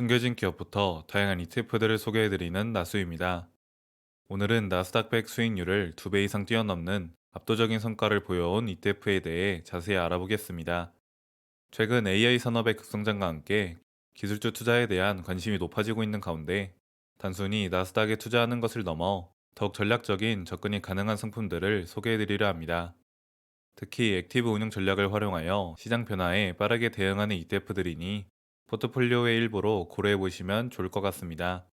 숨겨진 기업부터 다양한 ETF들을 소개해드리는 나수입니다. 오늘은 나스닥 100 수익률을 2배 이상 뛰어넘는 압도적인 성과를 보여온 ETF에 대해 자세히 알아보겠습니다. 최근 AI 산업의 급성장과 함께 기술주 투자에 대한 관심이 높아지고 있는 가운데 단순히 나스닥에 투자하는 것을 넘어 더욱 전략적인 접근이 가능한 상품들을 소개해드리려 합니다. 특히 액티브 운용 전략을 활용하여 시장 변화에 빠르게 대응하는 ETF들이니 포트폴리오의 일부로 고려해 보시면 좋을 것 같습니다.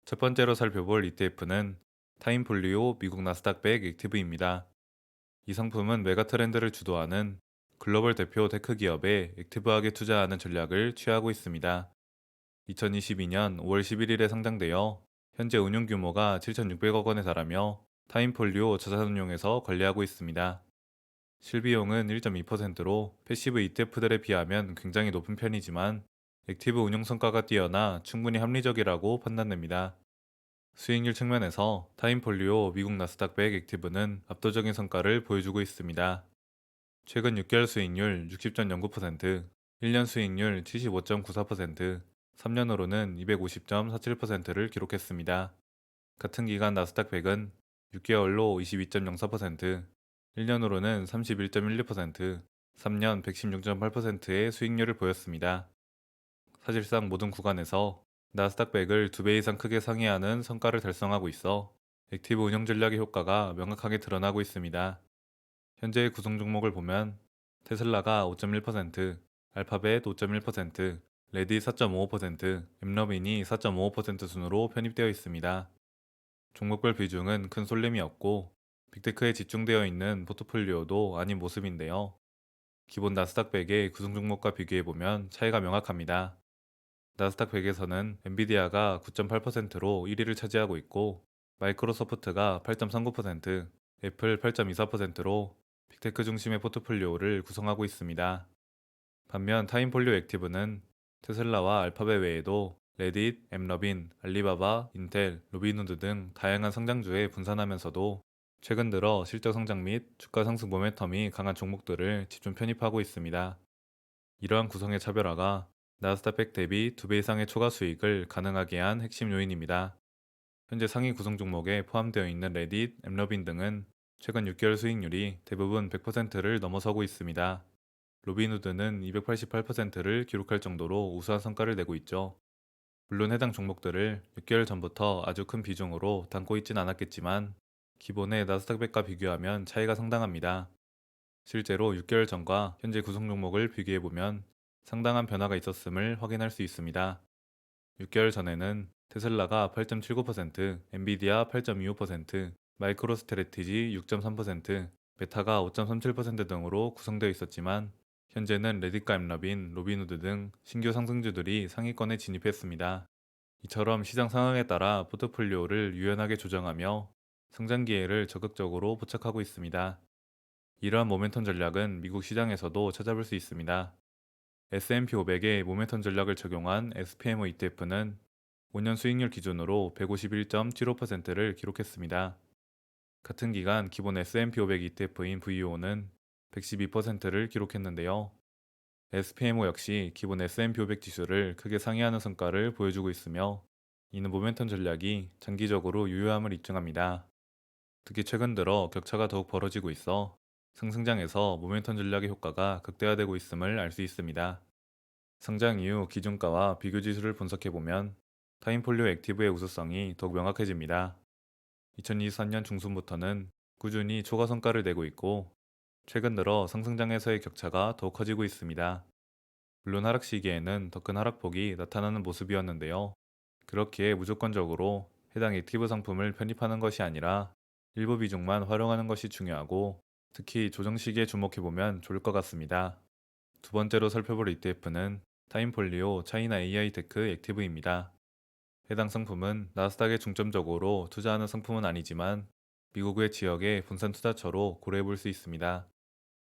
첫 번째로 살펴볼 ETF는 타임폴리오 미국 나스닥 100 액티브입니다. 이 상품은 메가 트렌드를 주도하는 글로벌 대표 테크 기업에 액티브하게 투자하는 전략을 취하고 있습니다. 2022년 5월 11일에 상장되어 현재 운용 규모가 7,600억 원에 달하며 타임폴리오 자산운용에서 관리하고 있습니다. 실비용은 1.2%로 패시브 ETF들에 비하면 굉장히 높은 편이지만 액티브 운용 성과가 뛰어나 충분히 합리적이라고 판단됩니다. 수익률 측면에서 타임폴리오 미국 나스닥 100 액티브는 압도적인 성과를 보여주고 있습니다. 최근 6개월 수익률 60.09%, 1년 수익률 75.94%, 3년으로는 250.47%를 기록했습니다. 같은 기간 나스닥 100은 6개월로 22.04%, 1년으로는 31.12%, 3년 116.8%의 수익률을 보였습니다. 사실상 모든 구간에서 나스닥 100을 2배 이상 크게 상회하는 성과를 달성하고 있어 액티브 운영 전략의 효과가 명확하게 드러나고 있습니다. 현재의 구성 종목을 보면 테슬라가 5.1%, 알파벳 5.1%, 레딧 4.55%, 엠러빈이 4.55% 순으로 편입되어 있습니다. 종목별 비중은 큰 쏠림이 없고 빅테크에 집중되어 있는 포트폴리오도 아닌 모습인데요. 기본 나스닥 100의 구성 종목과 비교해보면 차이가 명확합니다. 나스닥 100에서는 엔비디아가 9.8%로 1위를 차지하고 있고 마이크로소프트가 8.39%, 애플 8.24%로 빅테크 중심의 포트폴리오를 구성하고 있습니다. 반면 타임폴리오 액티브는 테슬라와 알파벳 외에도 레딧, 엠러빈, 알리바바, 인텔, 로빈후드 등 다양한 성장주에 분산하면서도 최근 들어 실적 성장 및 주가 상승 모멘텀이 강한 종목들을 집중 편입하고 있습니다. 이러한 구성의 차별화가 나스닥 100 대비 2배 이상의 초과 수익을 가능하게 한 핵심 요인입니다. 현재 상위 구성 종목에 포함되어 있는 레딧, 엠러빈 등은 최근 6개월 수익률이 대부분 100%를 넘어서고 있습니다. 로빈후드는 288%를 기록할 정도로 우수한 성과를 내고 있죠. 물론 해당 종목들을 6개월 전부터 아주 큰 비중으로 담고 있진 않았겠지만 기본의 나스닥 100과 비교하면 차이가 상당합니다. 실제로 6개월 전과 현재 구성 종목을 비교해보면 상당한 변화가 있었음을 확인할 수 있습니다. 6개월 전에는 테슬라가 8.79%, 엔비디아 8.25%, 마이크로 스트래티지 6.3%, 메타가 5.37% 등으로 구성되어 있었지만 현재는 레딧과 엠러빈, 로빈후드 등 신규 상승주들이 상위권에 진입했습니다. 이처럼 시장 상황에 따라 포트폴리오를 유연하게 조정하며 성장 기회를 적극적으로 포착하고 있습니다. 이러한 모멘텀 전략은 미국 시장에서도 찾아볼 수 있습니다. S&P 500의 모멘텀 전략을 적용한 SPMO ETF는 5년 수익률 기준으로 151.75%를 기록했습니다. 같은 기간 기본 S&P 500 ETF인 VO는 112%를 기록했는데요. SPMO 역시 기본 S&P 500 지수를 크게 상회하는 성과를 보여주고 있으며 이는 모멘텀 전략이 장기적으로 유효함을 입증합니다. 특히 최근 들어 격차가 더욱 벌어지고 있어 상승장에서 모멘텀 전략의 효과가 극대화되고 있음을 알 수 있습니다. 상장 이후 기준가와 비교 지수를 분석해보면 타임폴리오 액티브의 우수성이 더욱 명확해집니다. 2023년 중순부터는 꾸준히 초과 성과를 내고 있고 최근 들어 상승장에서의 격차가 더욱 커지고 있습니다. 물론 하락 시기에는 더 큰 하락폭이 나타나는 모습이었는데요. 그렇기에 무조건적으로 해당 액티브 상품을 편입하는 것이 아니라 일부 비중만 활용하는 것이 중요하고 특히 조정 시기에 주목해보면 좋을 것 같습니다. 두 번째로 살펴볼 ETF는 타임폴리오 차이나 AI 테크 액티브입니다. 해당 상품은 나스닥에 중점적으로 투자하는 상품은 아니지만 미국 외 지역의 분산 투자처로 고려해 볼 수 있습니다.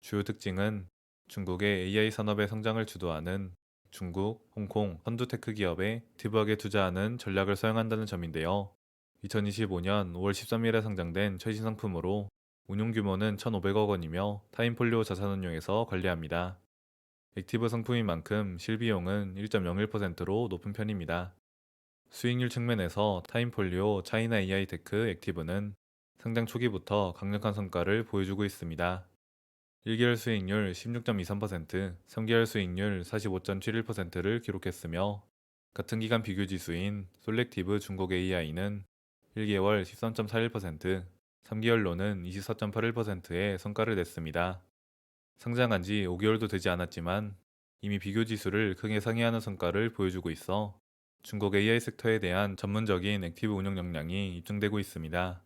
주요 특징은 중국의 AI 산업의 성장을 주도하는 중국, 홍콩, 선두테크 기업에 액티브하게 투자하는 전략을 사용한다는 점인데요. 2025년 5월 13일에 상장된 최신 상품으로 운용 규모는 1,500억 원이며 타임폴리오 자산운용에서 관리합니다. 액티브 상품인 만큼 실비용은 1.01%로 높은 편입니다. 수익률 측면에서 타임폴리오 차이나 AI 테크 액티브는 상장 초기부터 강력한 성과를 보여주고 있습니다. 1개월 수익률 16.23%, 3개월 수익률 45.71%를 기록했으며 같은 기간 비교 지수인 솔렉티브 중국 AI는 1개월 13.41%, 3개월로는 24.81%의 성과를 냈습니다. 상장한 지 5개월도 되지 않았지만 이미 비교 지수를 크게 상회하는 성과를 보여주고 있어 중국 AI 섹터에 대한 전문적인 액티브 운용 역량이 입증되고 있습니다.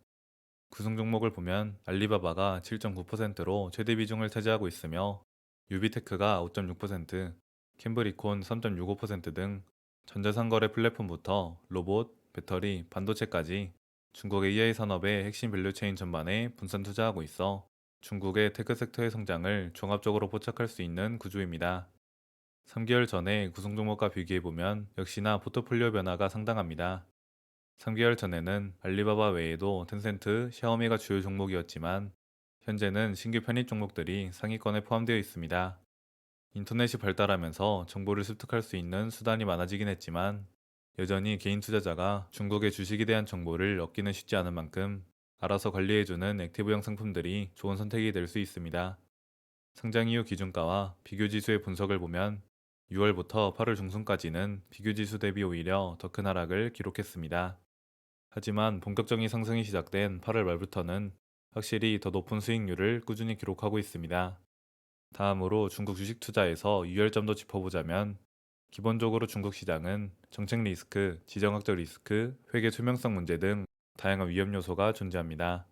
구성 종목을 보면 알리바바가 7.9%로 최대 비중을 차지하고 있으며 유비테크가 5.6%, 캠브리콘 3.65%등 전자상거래 플랫폼부터 로봇, 배터리, 반도체까지 중국 AI 산업의 핵심 밸류체인 전반에 분산 투자하고 있어 중국의 테크 섹터의 성장을 종합적으로 포착할 수 있는 구조입니다. 3개월 전에 구성 종목과 비교해보면 역시나 포트폴리오 변화가 상당합니다. 3개월 전에는 알리바바 외에도 텐센트, 샤오미가 주요 종목이었지만 현재는 신규 편입 종목들이 상위권에 포함되어 있습니다. 인터넷이 발달하면서 정보를 습득할 수 있는 수단이 많아지긴 했지만 여전히 개인 투자자가 중국의 주식에 대한 정보를 얻기는 쉽지 않은 만큼 알아서 관리해주는 액티브형 상품들이 좋은 선택이 될 수 있습니다. 상장 이후 기준가와 비교지수의 분석을 보면 6월부터 8월 중순까지는 비교지수 대비 오히려 더 큰 하락을 기록했습니다. 하지만 본격적인 상승이 시작된 8월 말부터는 확실히 더 높은 수익률을 꾸준히 기록하고 있습니다. 다음으로 중국 주식 투자에서 유의점도 짚어보자면 기본적으로 중국 시장은 정책 리스크, 지정학적 리스크, 회계 투명성 문제 등 다양한 위험 요소가 존재합니다.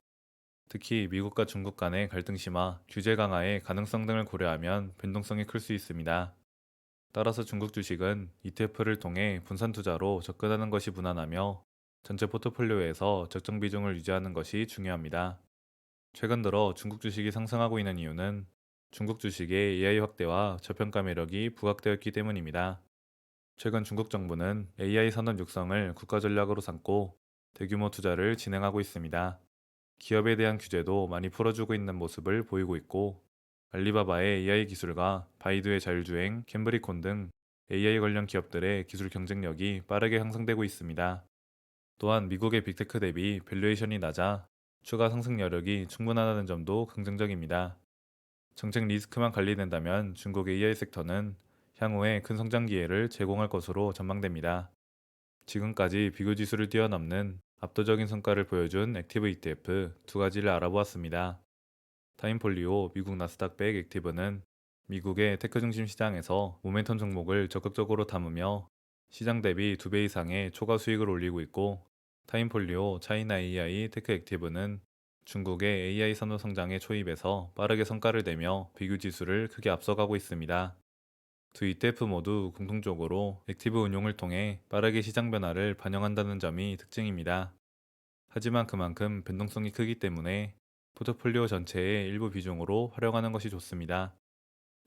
특히 미국과 중국 간의 갈등 심화, 규제 강화의 가능성 등을 고려하면 변동성이 클 수 있습니다. 따라서 중국 주식은 ETF를 통해 분산 투자로 접근하는 것이 무난하며 전체 포트폴리오에서 적정 비중을 유지하는 것이 중요합니다. 최근 들어 중국 주식이 상승하고 있는 이유는 중국 주식의 AI 확대와 저평가 매력이 부각되었기 때문입니다. 최근 중국 정부는 AI 산업 육성을 국가 전략으로 삼고 대규모 투자를 진행하고 있습니다. 기업에 대한 규제도 많이 풀어주고 있는 모습을 보이고 있고 알리바바의 AI 기술과 바이두의 자율주행, 캠브리콘 등 AI 관련 기업들의 기술 경쟁력이 빠르게 향상되고 있습니다. 또한 미국의 빅테크 대비 밸류에이션이 낮아 추가 상승 여력이 충분하다는 점도 긍정적입니다. 정책 리스크만 관리된다면 중국 AI 섹터는 향후에 큰 성장 기회를 제공할 것으로 전망됩니다. 지금까지 비교 지수를 뛰어넘는 압도적인 성과를 보여준 액티브 ETF 두 가지를 알아보았습니다. 타임폴리오 미국 나스닥 100 액티브는 미국의 테크 중심 시장에서 모멘텀 종목을 적극적으로 담으며 시장 대비 2배 이상의 초과 수익을 올리고 있고 타임폴리오 차이나 AI 테크 액티브는 중국의 AI 산업 성장에 초입해서 빠르게 성과를 내며 비교 지수를 크게 앞서가고 있습니다. 두 ETF 모두 공통적으로 액티브 운용을 통해 빠르게 시장 변화를 반영한다는 점이 특징입니다. 하지만 그만큼 변동성이 크기 때문에 포트폴리오 전체의 일부 비중으로 활용하는 것이 좋습니다.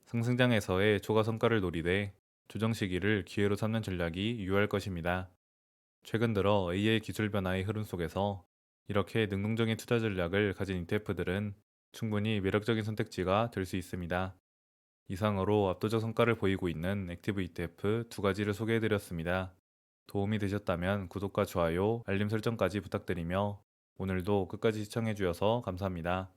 상승장에서의 초과 성과를 노리되 조정 시기를 기회로 삼는 전략이 유효할 것입니다. 최근 들어 AI 기술 변화의 흐름 속에서 이렇게 능동적인 투자 전략을 가진 ETF들은 충분히 매력적인 선택지가 될 수 있습니다. 이상으로 압도적 성과를 보이고 있는 액티브 ETF 두 가지를 소개해드렸습니다. 도움이 되셨다면 구독과 좋아요, 알림 설정까지 부탁드리며 오늘도 끝까지 시청해주셔서 감사합니다.